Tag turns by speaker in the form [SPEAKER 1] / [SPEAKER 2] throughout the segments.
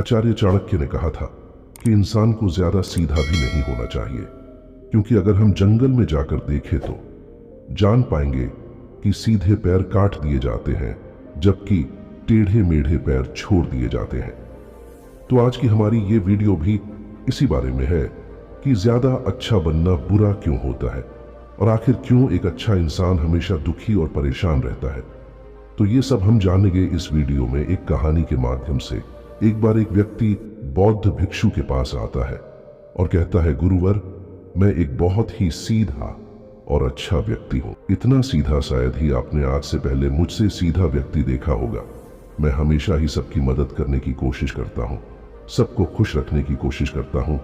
[SPEAKER 1] आचार्य चाणक्य ने कहा था कि इंसान को ज्यादा सीधा भी नहीं होना चाहिए, क्योंकि अगर हम जंगल में जाकर देखें तो जान पाएंगे कि सीधे पैर काट दिए जाते हैं जबकि टेढ़े मेढ़े पैर छोड़ दिए जाते हैं। तो आज की हमारी ये वीडियो भी इसी बारे में है कि ज्यादा अच्छा बनना बुरा क्यों होता है और आखिर क्यों एक अच्छा इंसान हमेशा दुखी और परेशान रहता है। तो ये सब हम जानेंगे इस वीडियो में एक कहानी के माध्यम से। एक बार एक व्यक्ति बौद्ध भिक्षु के पास आता है और कहता है, गुरुवर, मैं एक बहुत ही सीधा और अच्छा व्यक्ति हूं। इतना सीधा शायद ही आपने आज से पहले मुझसे सीधा व्यक्ति देखा होगा। मैं हमेशा ही सबकी मदद करने की कोशिश करता हूं, सबको खुश रखने की कोशिश करता हूं,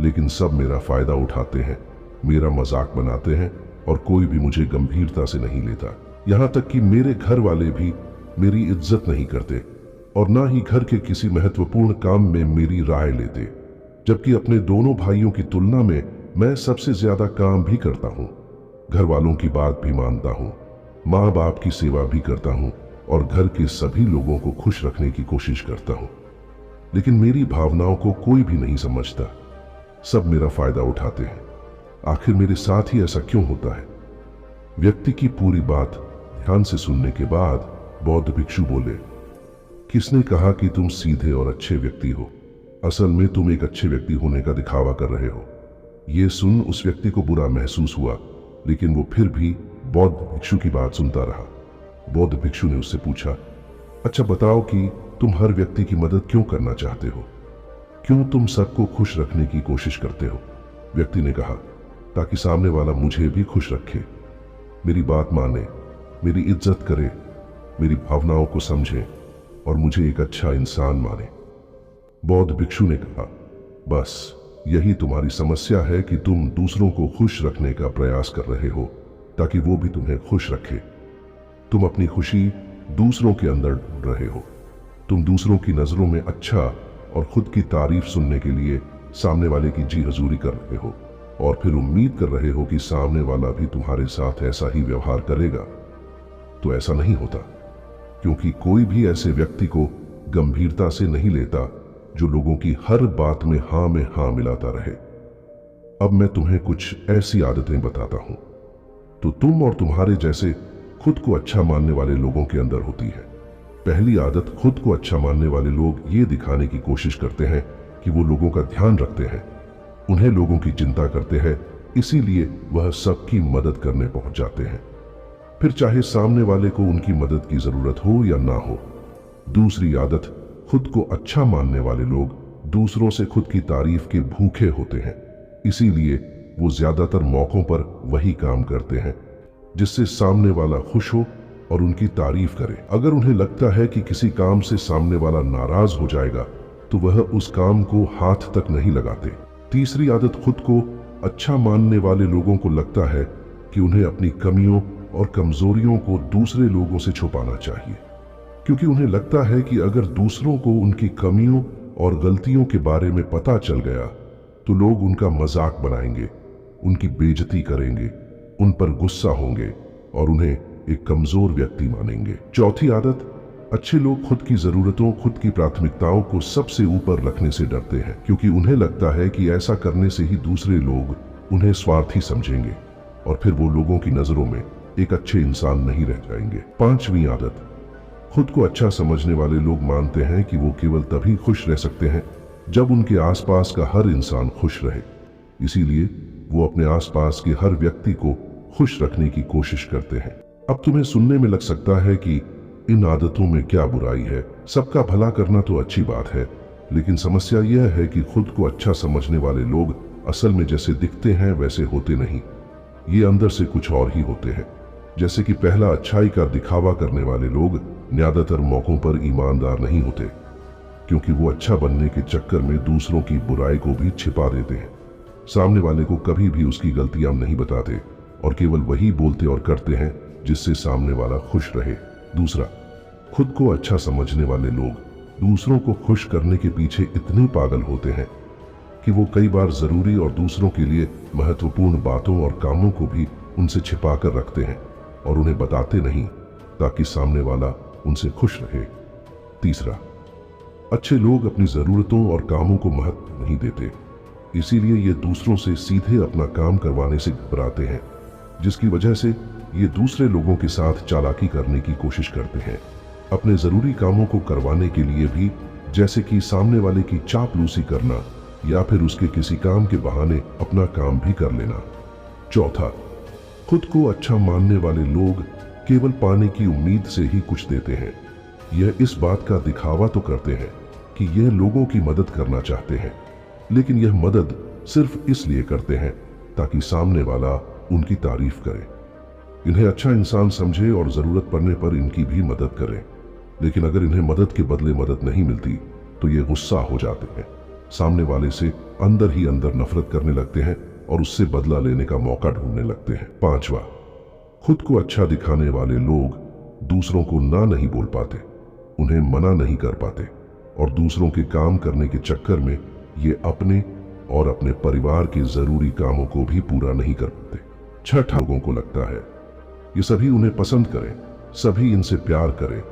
[SPEAKER 1] लेकिन सब मेरा फायदा उठाते हैं, मेरा मजाक बनाते हैं और कोई भी मुझे गंभीरता से नहीं लेता। यहां तक कि मेरे घर वाले भी मेरी इज्जत नहीं करते और ना ही घर के किसी महत्वपूर्ण काम में मेरी राय लेते, जबकि अपने दोनों भाइयों की तुलना में मैं सबसे ज्यादा काम भी करता हूं, घर वालों की बात भी मानता हूं, माँ बाप की सेवा भी करता हूं और घर के सभी लोगों को खुश रखने की कोशिश करता हूं। लेकिन मेरी भावनाओं को कोई भी नहीं समझता, सब मेरा फायदा उठाते हैं। आखिर मेरे साथ ही ऐसा क्यों होता है? व्यक्ति की पूरी बात ध्यान से सुनने के बाद बौद्ध भिक्षु बोले, किसने कहा कि तुम सीधे और अच्छे व्यक्ति हो? असल में तुम एक अच्छे व्यक्ति होने का दिखावा कर रहे हो। यह सुन उस व्यक्ति को बुरा महसूस हुआ, लेकिन वो फिर भी बौद्ध भिक्षु की बात सुनता रहा। बौद्ध भिक्षु ने उससे पूछा, अच्छा बताओ कि तुम हर व्यक्ति की मदद क्यों करना चाहते हो? क्यों तुम सबको खुश रखने की कोशिश करते हो? व्यक्ति ने कहा, ताकि सामने वाला मुझे भी खुश रखे, मेरी बात माने, मेरी इज्जत करे, मेरी भावनाओं को समझे और मुझे एक अच्छा इंसान माने। बौद्ध भिक्षु ने कहा, बस यही तुम्हारी समस्या है कि तुम दूसरों को खुश रखने का प्रयास कर रहे हो ताकि वो भी तुम्हें खुश रखे। तुम अपनी खुशी दूसरों के अंदर ढूंढ रहे हो। तुम दूसरों की नजरों में अच्छा और खुद की तारीफ सुनने के लिए सामने वाले की जी हजूरी कर रहे हो और फिर उम्मीद कर रहे हो कि सामने वाला भी तुम्हारे साथ ऐसा ही व्यवहार करेगा। तो ऐसा नहीं होता, क्योंकि कोई भी ऐसे व्यक्ति को गंभीरता से नहीं लेता जो लोगों की हर बात में हाँ मिलाता रहे। अब मैं तुम्हें कुछ ऐसी आदतें बताता हूं तो तुम और तुम्हारे जैसे खुद को अच्छा मानने वाले लोगों के अंदर होती है। पहली आदत, खुद को अच्छा मानने वाले लोग ये दिखाने की कोशिश करते हैं कि वो लोगों का ध्यान रखते हैं, उन्हें लोगों की चिंता करते हैं, इसीलिए वह सबकी मदद करने पहुंच जाते हैं, फिर चाहे सामने वाले को उनकी मदद की जरूरत हो या ना हो। दूसरी आदत, खुद को अच्छा मानने वाले लोग दूसरों से खुद की तारीफ के भूखे होते हैं, इसीलिए वो ज्यादातर मौकों पर वही काम करते हैं जिससे सामने वाला खुश हो और उनकी तारीफ करे। अगर उन्हें लगता है कि किसी काम से सामने वाला नाराज हो जाएगा तो वह उस काम को हाथ तक नहीं लगाते। तीसरी आदत, खुद को अच्छा मानने वाले लोगों को लगता है कि उन्हें अपनी कमियों और कमजोरियों को दूसरे लोगों से छुपाना चाहिए, क्योंकि उन्हें लगता है कि अगर दूसरों को उनकी कमियों और गलतियों के बारे में पता चल गया तो लोग उनका मजाक बनाएंगे, उनकी बेइज्जती करेंगे, उन पर गुस्सा होंगे और उन्हें एक कमजोर व्यक्ति मानेंगे। चौथी आदत, अच्छे लोग खुद की जरूरतों, खुद की प्राथमिकताओं को सबसे ऊपर रखने से डरते हैं, क्योंकि उन्हें लगता है कि ऐसा करने से ही दूसरे लोग उन्हें स्वार्थी समझेंगे और फिर वो लोगों की नजरों में एक अच्छे इंसान नहीं रह जाएंगे। पांचवी आदत, खुद को अच्छा समझने वाले लोग मानते हैं कि वो केवल तभी खुश रह सकते हैं जब उनके आसपास का हर इंसान खुश रहे, इसीलिए वो अपने आसपास के हर व्यक्ति को खुश रखने की कोशिश करते हैं। अब तुम्हें सुनने में लग सकता है कि इन आदतों में क्या बुराई है, सबका भला करना तो अच्छी बात है, लेकिन समस्या यह है कि खुद को अच्छा समझने वाले लोग असल में जैसे दिखते हैं वैसे होते नहीं, ये अंदर से कुछ और ही होते हैं। जैसे कि पहला, अच्छाई का दिखावा करने वाले लोग ज्यादातर मौकों पर ईमानदार नहीं होते, क्योंकि वो अच्छा बनने के चक्कर में दूसरों की बुराई को भी छिपा देते हैं, सामने वाले को कभी भी उसकी गलतियां नहीं बताते और केवल वही बोलते और करते हैं जिससे सामने वाला खुश रहे। दूसरा, खुद को अच्छा समझने वाले लोग दूसरों को खुश करने के पीछे इतने पागल होते हैं कि वो कई बार जरूरी और दूसरों के लिए महत्वपूर्ण बातों और कामों को भी उनसे छिपा कर रखते हैं और उन्हें बताते नहीं, ताकि सामने वाला उनसे खुश रहे। तीसरा, अच्छे लोग अपनी जरूरतों और कामों को महत्व नहीं देते, इसीलिए ये दूसरों से सीधे अपना काम करवाने से घबराते हैं, जिसकी वजह से ये दूसरे लोगों के साथ चालाकी करने की कोशिश करते हैं, अपने जरूरी कामों को करवाने के लिए भी, जैसे कि सामने वाले की चापलूसी करना या फिर उसके किसी काम के बहाने अपना काम भी कर लेना। चौथा, खुद को अच्छा मानने वाले लोग केवल पाने की उम्मीद से ही कुछ देते हैं। यह इस बात का दिखावा तो करते हैं कि यह लोगों की मदद करना चाहते हैं, लेकिन यह मदद सिर्फ इसलिए करते हैं ताकि सामने वाला उनकी तारीफ करे, इन्हें अच्छा इंसान समझे और जरूरत पड़ने पर इनकी भी मदद करें। लेकिन अगर इन्हें मदद के बदले मदद नहीं मिलती तो ये गुस्सा हो जाते हैं, सामने वाले से अंदर ही अंदर नफरत करने लगते हैं और उससे बदला लेने का मौका ढूंढने लगते हैं। पांचवा, खुद को अच्छा दिखाने वाले लोग दूसरों को ना नहीं बोल पाते, उन्हें मना नहीं कर पाते और दूसरों के काम करने के चक्कर में ये अपने और अपने परिवार के जरूरी कामों को भी पूरा नहीं कर पाते। छठा, लोगों को लगता है ये सभी उन्हें पसंद करें, सभी इनसे प्यार करें,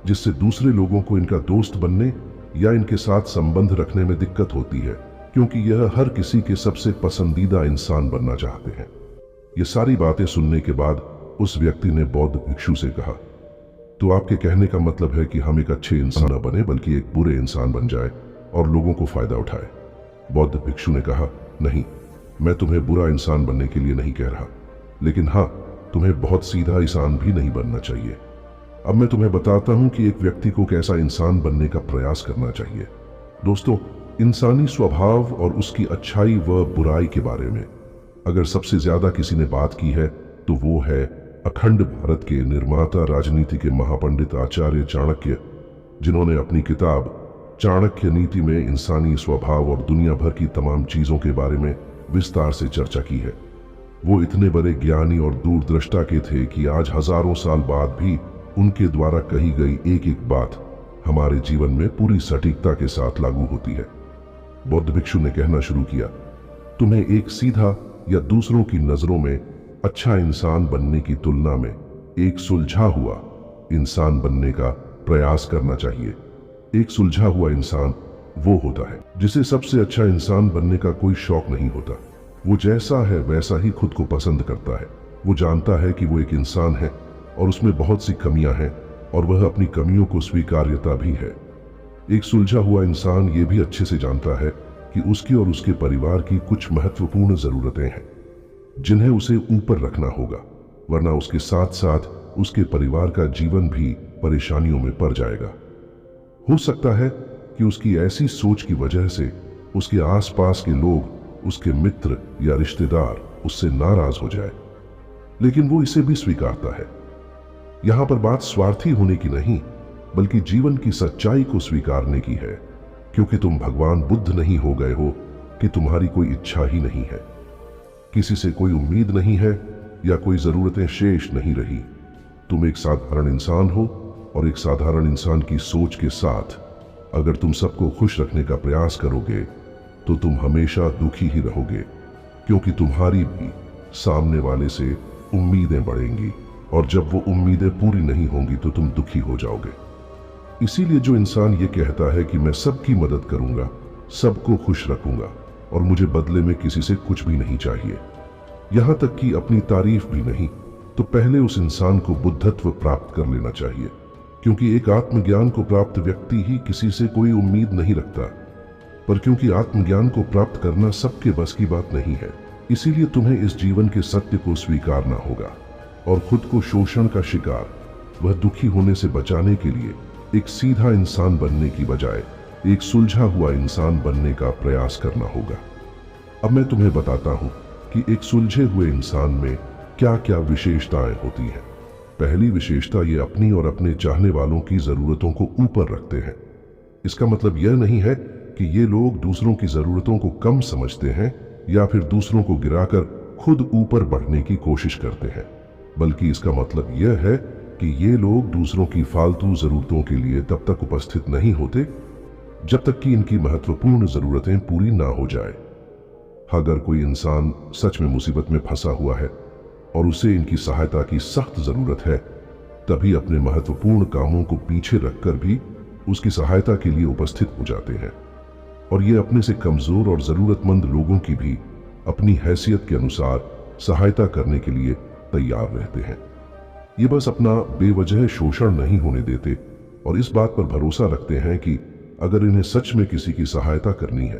[SPEAKER 1] जिससे दूसरे लोगों को इनका दोस्त बनने या इनके साथ संबंध रखने में दिक्कत होती है, क्योंकि यह हर किसी के सबसे पसंदीदा इंसान बनना चाहते हैं। ये सारी बातें सुनने के बाद उस व्यक्ति ने बौद्ध भिक्षु से कहा, तो आपके कहने का मतलब है कि हम एक अच्छे इंसान न बने बल्कि एक बुरे इंसान बन जाए और लोगों को फायदा उठाए। बौद्ध भिक्षु ने कहा, नहीं, मैं तुम्हें बुरा इंसान बनने के लिए नहीं कह रहा, लेकिन हाँ, तुम्हें बहुत सीधा इंसान भी नहीं बनना चाहिए। अब मैं तुम्हें बताता हूं कि एक व्यक्ति को कैसा इंसान बनने का प्रयास करना चाहिए। दोस्तों, इंसानी स्वभाव और उसकी अच्छाई व बुराई के बारे में अगर सबसे ज्यादा किसी ने बात की है तो वो है अखंड भारत के निर्माता, राजनीति के महापंडित आचार्य चाणक्य, जिन्होंने अपनी किताब चाणक्य नीति में इंसानी स्वभाव और दुनिया भर की तमाम चीजों के बारे में विस्तार से चर्चा की है। वो इतने बड़े ज्ञानी और दूरदृष्टा के थे कि आज हजारों साल बाद भी उनके द्वारा कही गई एक एक बात हमारे जीवन में पूरी सटीकता के साथ लागू होती है। बौद्ध भिक्षु ने कहना शुरू किया, तुम्हें एक सीधा या दूसरों की नजरों में अच्छा इंसान बनने की तुलना में एक सुलझा हुआ इंसान बनने का प्रयास करना चाहिए। एक सुलझा हुआ इंसान वो होता है जिसे सबसे अच्छा इंसान बनने का कोई शौक नहीं होता। वो जैसा है वैसा ही खुद को पसंद करता है। वो जानता है कि वो एक इंसान है और उसमें बहुत सी कमियां हैं और वह अपनी कमियों को स्वीकार्यता भी है। एक सुलझा हुआ इंसान ये भी अच्छे से जानता है कि उसकी और उसके परिवार की कुछ महत्वपूर्ण जरूरतें हैं जिन्हें उसे ऊपर रखना होगा, वरना उसके साथ साथ उसके परिवार का जीवन भी परेशानियों में पड़ जाएगा। हो सकता है कि उसकी ऐसी सोच की वजह से उसके आसपास के लोग, उसके मित्र या रिश्तेदार उससे नाराज हो जाए, लेकिन वो इसे भी स्वीकारता है। यहां पर बात स्वार्थी होने की नहीं बल्कि जीवन की सच्चाई को स्वीकारने की है, क्योंकि तुम भगवान बुद्ध नहीं हो गए हो कि तुम्हारी कोई इच्छा ही नहीं है, किसी से कोई उम्मीद नहीं है या कोई जरूरतें शेष नहीं रही। तुम एक साधारण इंसान हो और एक साधारण इंसान की सोच के साथ अगर तुम सबको खुश रखने का प्रयास करोगे तो तुम हमेशा दुखी ही रहोगे, क्योंकि तुम्हारी भी सामने वाले से उम्मीदें बढ़ेंगी और जब वो उम्मीदें पूरी नहीं होंगी तो तुम दुखी हो जाओगे। इसीलिए जो इंसान ये कहता है कि मैं सबकी मदद करूंगा, सबको खुश रखूंगा और मुझे बदले में किसी से कुछ भी नहीं चाहिए, यहां तक कि अपनी तारीफ भी नहीं, तो पहले उस इंसान को बुद्धत्व प्राप्त कर लेना चाहिए, क्योंकि एक आत्मज्ञान को प्राप्त व्यक्ति ही किसी से कोई उम्मीद नहीं रखता। पर क्योंकि आत्मज्ञान को प्राप्त करना सबके बस की बात नहीं है, इसीलिए तुम्हें इस जीवन के सत्य को स्वीकारना होगा और खुद को शोषण का शिकार, वह दुखी होने से बचाने के लिए एक सीधा इंसान बनने की बजाय एक सुलझा हुआ इंसान बनने का प्रयास करना होगा। अब मैं तुम्हें बताता हूं कि एक सुलझे हुए इंसान में क्या क्या विशेषताएं होती हैं। पहली विशेषता, ये अपनी और अपने चाहने वालों की जरूरतों को ऊपर रखते हैं। इसका मतलब यह नहीं है कि ये लोग दूसरों की जरूरतों को कम समझते हैं या फिर दूसरों को गिराकर खुद ऊपर बढ़ने की कोशिश करते हैं, बल्कि इसका मतलब यह है कि ये लोग दूसरों की फालतू जरूरतों के लिए तब तक उपस्थित नहीं होते जब तक कि इनकी महत्वपूर्ण जरूरतें पूरी ना हो जाए। अगर कोई इंसान सच में मुसीबत में फंसा हुआ है और उसे इनकी सहायता की सख्त जरूरत है, तभी अपने महत्वपूर्ण कामों को पीछे रखकर भी उसकी सहायता के लिए उपस्थित हो जाते हैं और ये अपने से कमजोर और जरूरतमंद लोगों की भी अपनी हैसियत के अनुसार सहायता करने के लिए तैयार रहते हैं। ये बस अपना बेवजह शोषण नहीं होने देते और इस बात पर भरोसा रखते हैं कि अगर इन्हें सच में किसी की सहायता करनी है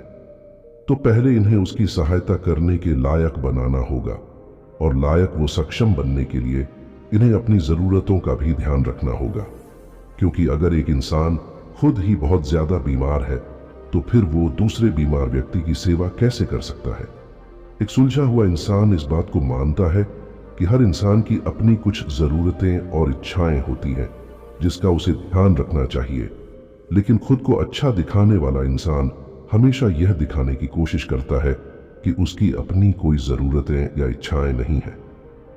[SPEAKER 1] तो पहले इन्हें उसकी सहायता करने के लायक बनाना होगा और लायक वो सक्षम बनने के लिए इन्हें अपनी जरूरतों का भी ध्यान रखना होगा। क्योंकि अगर एक इंसान खुद ही बहुत ज्यादा बीमार है तो फिर वो दूसरे बीमार व्यक्ति की सेवा कैसे कर सकता है। एक सुलझा हुआ इंसान इस बात को मानता है कि हर इंसान की अपनी कुछ जरूरतें और इच्छाएं होती हैं जिसका उसे ध्यान रखना चाहिए, लेकिन खुद को अच्छा दिखाने वाला इंसान हमेशा यह दिखाने की कोशिश करता है कि उसकी अपनी कोई जरूरतें या इच्छाएं नहीं है,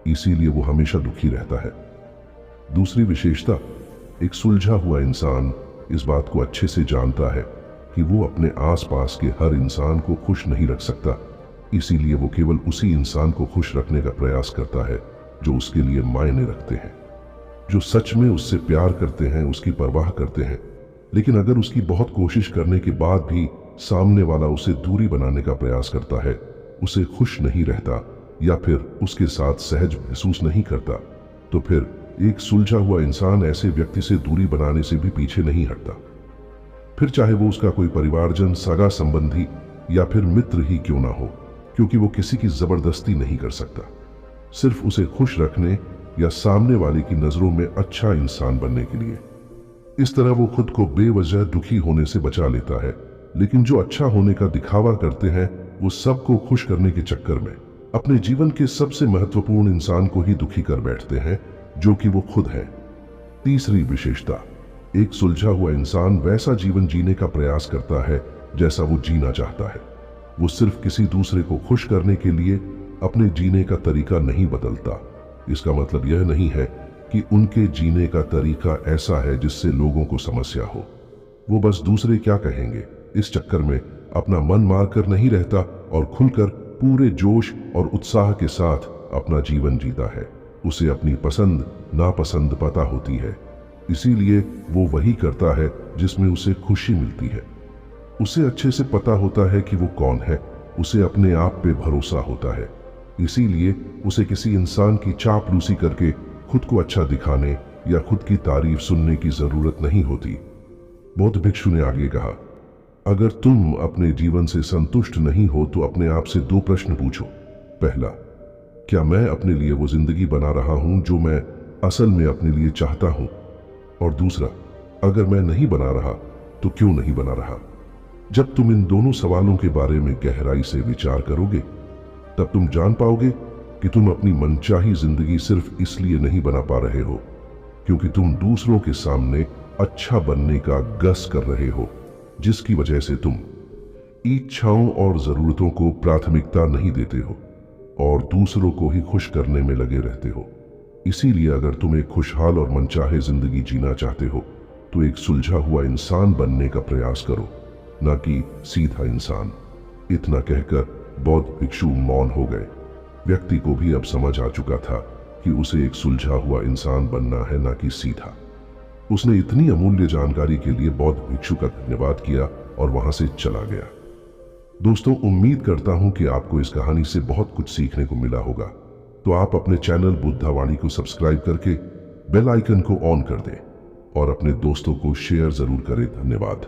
[SPEAKER 1] इसीलिए वो हमेशा दुखी रहता है। दूसरी विशेषता, एक सुलझा हुआ इंसान इस बात को अच्छे से जानता है कि वो अपने आसपास के हर इंसान को खुश नहीं रख सकता, इसीलिए वो केवल उसी इंसान को खुश रखने का प्रयास करता है जो उसके लिए मायने रखते हैं, जो सच में उससे प्यार करते हैं, उसकी परवाह करते हैं। लेकिन अगर उसकी बहुत कोशिश करने के बाद भी सामने वाला उसे दूरी बनाने का प्रयास करता है, उसे खुश नहीं रहता या फिर उसके साथ सहज महसूस नहीं करता, तो फिर एक सुलझा हुआ इंसान ऐसे व्यक्ति से दूरी बनाने से भी पीछे नहीं हटता। फिर चाहे वो उसका कोई परिवारजन, सगा संबंधी या फिर मित्र ही क्यों ना हो, क्योंकि वो किसी की जबरदस्ती नहीं कर सकता, सिर्फ उसे खुश रखने या सामने वाले की नजरों में अच्छा इंसान बनने के लिए। इस तरह वो खुद को बेवजह दुखी होने से बचा लेता है। लेकिन जो अच्छा होने का दिखावा करते हैं वो सबको खुश करने के चक्कर में अपने जीवन के सबसे महत्वपूर्ण इंसान को ही दुखी कर बैठते हैं, जो कि वो खुद है। तीसरी विशेषता, एक सुलझा हुआ इंसान वैसा जीवन जीने का प्रयास करता है जैसा वो जीना चाहता है। वो सिर्फ किसी दूसरे को खुश करने के लिए अपने जीने का तरीका नहीं बदलता। इसका मतलब यह नहीं है कि उनके जीने का तरीका ऐसा है जिससे लोगों को समस्या हो। वो बस दूसरे क्या कहेंगे इस चक्कर में अपना मन मारकर नहीं रहता और खुलकर पूरे जोश और उत्साह के साथ अपना जीवन जीता है। उसे अपनी पसंद नापसंद पता होती है, इसीलिए वो वही करता है जिसमें उसे खुशी मिलती है। उसे अच्छे से पता होता है कि वो कौन है, उसे अपने आप पे भरोसा होता है, इसीलिए उसे किसी इंसान की चापलूसी करके खुद को अच्छा दिखाने या खुद की तारीफ सुनने की जरूरत नहीं होती। बौद्ध भिक्षु ने आगे कहा, अगर तुम अपने जीवन से संतुष्ट नहीं हो तो अपने आप से दो प्रश्न पूछो। पहला, क्या मैं अपने लिए वो जिंदगी बना रहा हूं जो मैं असल में अपने लिए चाहता हूं? और दूसरा, अगर मैं नहीं बना रहा तो क्यों नहीं बना रहा? जब तुम इन दोनों सवालों के बारे में गहराई से विचार करोगे तब तुम जान पाओगे कि तुम अपनी मनचाही जिंदगी सिर्फ इसलिए नहीं बना पा रहे हो क्योंकि तुम दूसरों के सामने अच्छा बनने का गस कर रहे हो, जिसकी वजह से तुम इच्छाओं और जरूरतों को प्राथमिकता नहीं देते हो और दूसरों को ही खुश करने में लगे रहते हो। इसीलिए अगर तुम एक खुशहाल और मनचाहे जिंदगी जीना चाहते हो तो एक सुलझा हुआ इंसान बनने का प्रयास करो, ना कि सीधा इंसान। इतना कहकर बौद्ध भिक्षु मौन हो गए। व्यक्ति को भी अब समझ आ चुका था कि उसे एक सुलझा हुआ इंसान बनना है, ना कि सीधा। उसने इतनी अमूल्य जानकारी के लिए बौद्ध भिक्षु का धन्यवाद किया और वहां से चला गया। दोस्तों, उम्मीद करता हूं कि आपको इस कहानी से बहुत कुछ सीखने को मिला होगा। तो आप अपने चैनल बुद्धावाणी को सब्सक्राइब करके बेल आइकन को ऑन कर दें और अपने दोस्तों को शेयर जरूर करें। धन्यवाद।